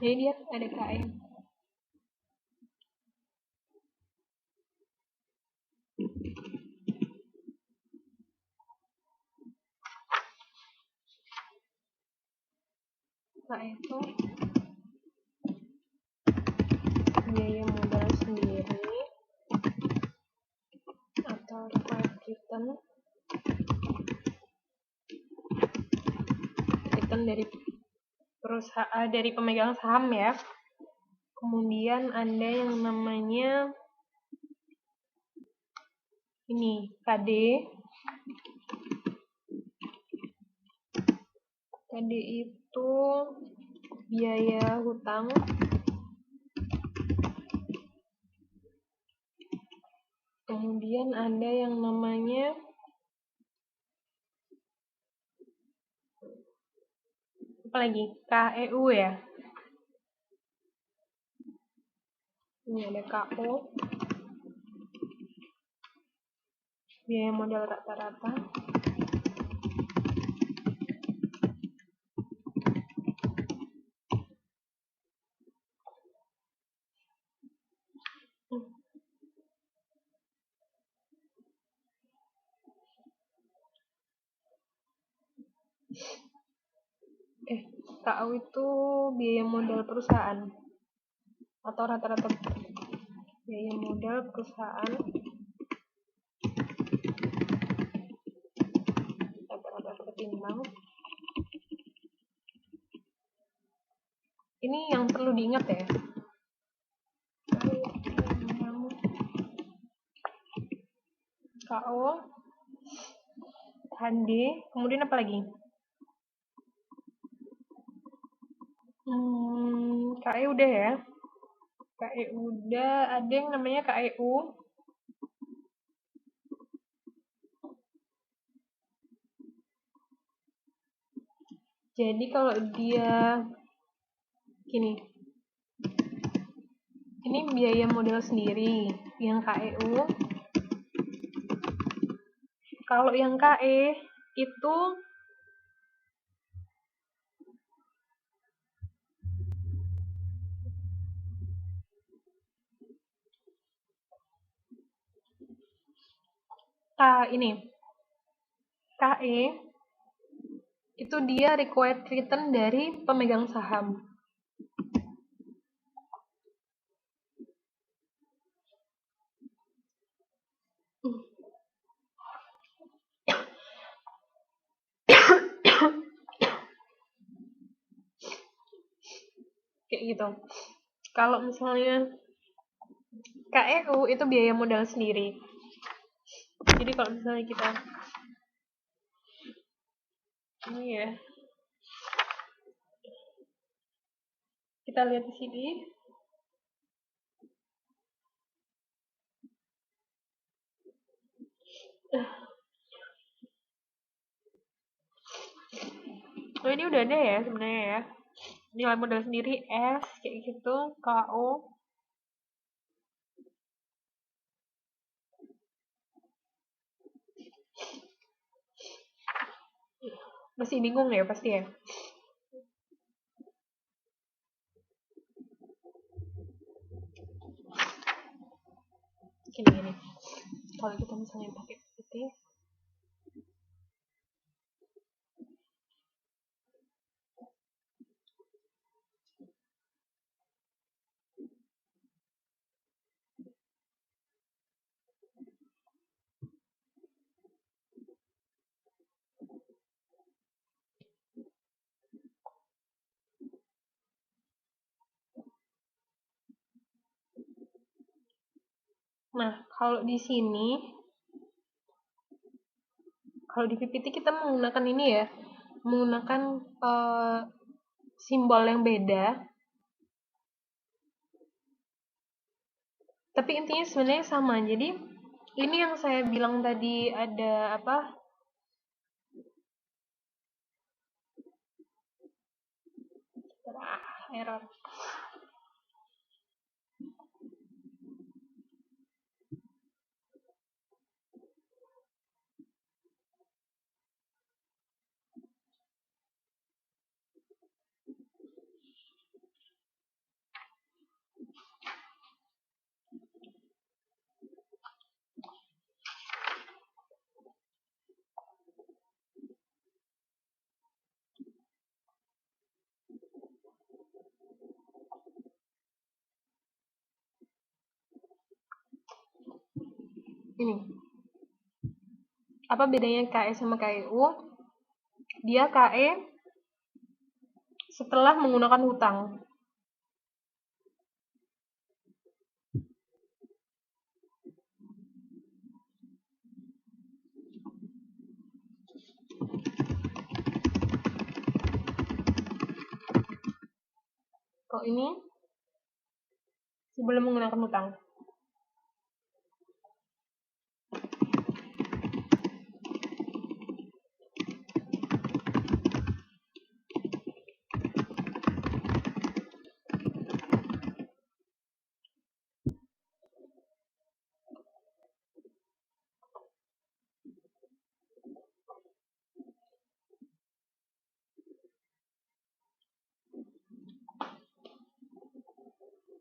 Jadi dia ada KE. KE itu biaya modal sendiri atau required return dari perusahaan, dari pemegang saham ya. Kemudian ada yang namanya ini KD. KD itu biaya hutang. Kemudian ada yang namanya apa lagi? KEU ya. Ini ada KO. Biaya modal rata-rata. KAU itu biaya modal perusahaan atau rata-rata biaya modal perusahaan rata-rata ketimbang. Ini yang perlu diingat ya. KO, HD, kemudian apa lagi? KE udah ya. KE udah, ada yang namanya KEU. Jadi kalau dia gini, ini biaya modal sendiri yang KEU. Kalau yang KE itu KE itu dia required return dari pemegang saham. Kayak gitu. Kalau misalnya KEU itu biaya modal sendiri. Jadi kalau misalnya kita ini ya, kita lihat di sini. Oh, ini udah ada ya sebenarnya ya. Nilai modal sendiri S kayak gitu, KO. Masih bingung ya pasti ya. Gini. Kalau kita misalnya pakai putih, nah, kalau di sini, kalau di PPT kita menggunakan ini ya, menggunakan simbol yang beda. Tapi intinya sebenarnya sama. Jadi, ini yang saya bilang tadi ada apa? Error. Ini. Apa bedanya KE sama KEU? Dia KE setelah menggunakan hutang. Kalau ini sebelum menggunakan hutang.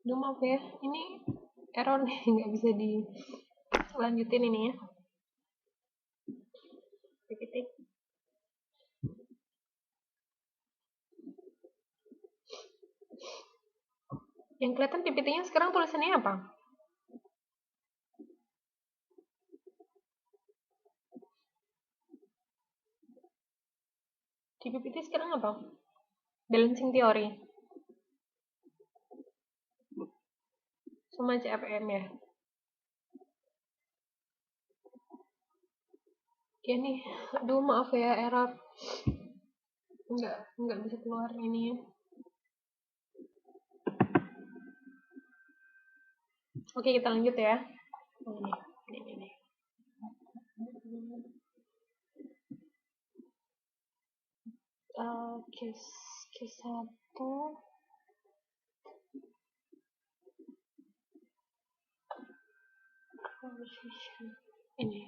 Duh, maaf ya, ini error nih, nggak bisa dilanjutin ini ya. PPT. Yang kelihatan PPT-nya sekarang tulisannya apa? Di PPT sekarang apa? Balancing teori. Sama CAPM ya. Ya nih, aduh maaf ya, error. Nggak bisa keluar ini. Oke, kita lanjut ya. Ini. Case 1. Ini.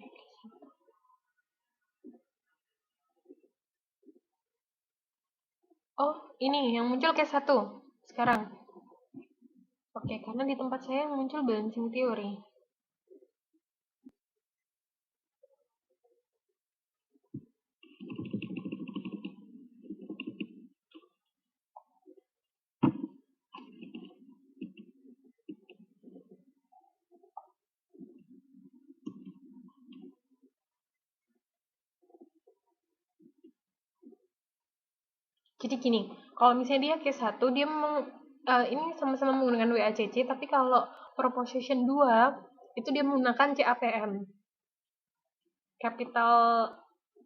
Oh, ini yang muncul case 1 sekarang. Oke, karena di tempat saya yang muncul balancing teori. Jadi gini, kalau misalnya dia case 1, dia ini sama-sama menggunakan WACC, tapi kalau proposition 2, itu dia menggunakan CAPM. Capital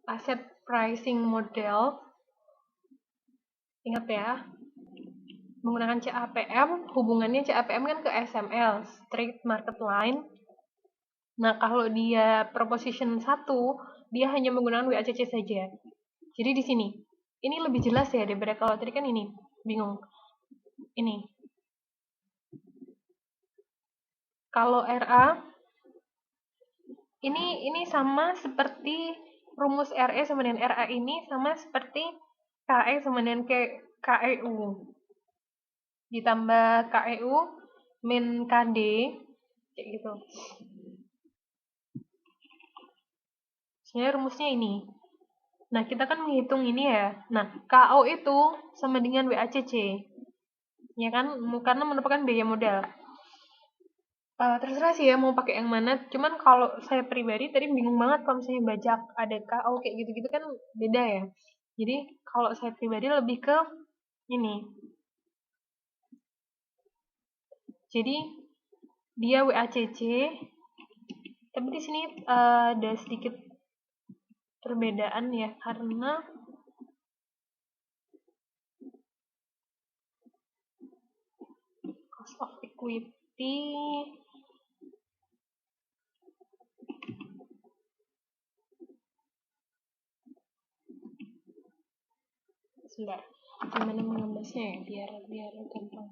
Asset Pricing Model. Ingat ya, menggunakan CAPM, hubungannya CAPM kan ke SML, Straight Market Line. Nah, kalau dia proposition 1, dia hanya menggunakan WACC saja. Jadi di sini, ini lebih jelas ya daripada kalau tadi kan ini, bingung. Ini. Kalau RA, ini sama seperti rumus RE sama dengan RA ini sama seperti KE sama dengan KEU. Ditambah KEU min KD, kayak gitu. Sebenarnya rumusnya ini. Nah, kita kan menghitung ini ya. Nah, KO itu sama dengan WACC. Ya kan? Karena merupakan biaya modal. Terserah sih ya mau pakai yang mana. Cuman kalau saya pribadi tadi bingung banget kalau misalnya bajak ada KO kayak gitu-gitu kan beda ya. Jadi kalau saya pribadi lebih ke ini. Jadi dia WACC, tapi di sini ada sedikit perbedaan ya karena cost of equity sebentar, gimana mengemasnya ya biar gampang.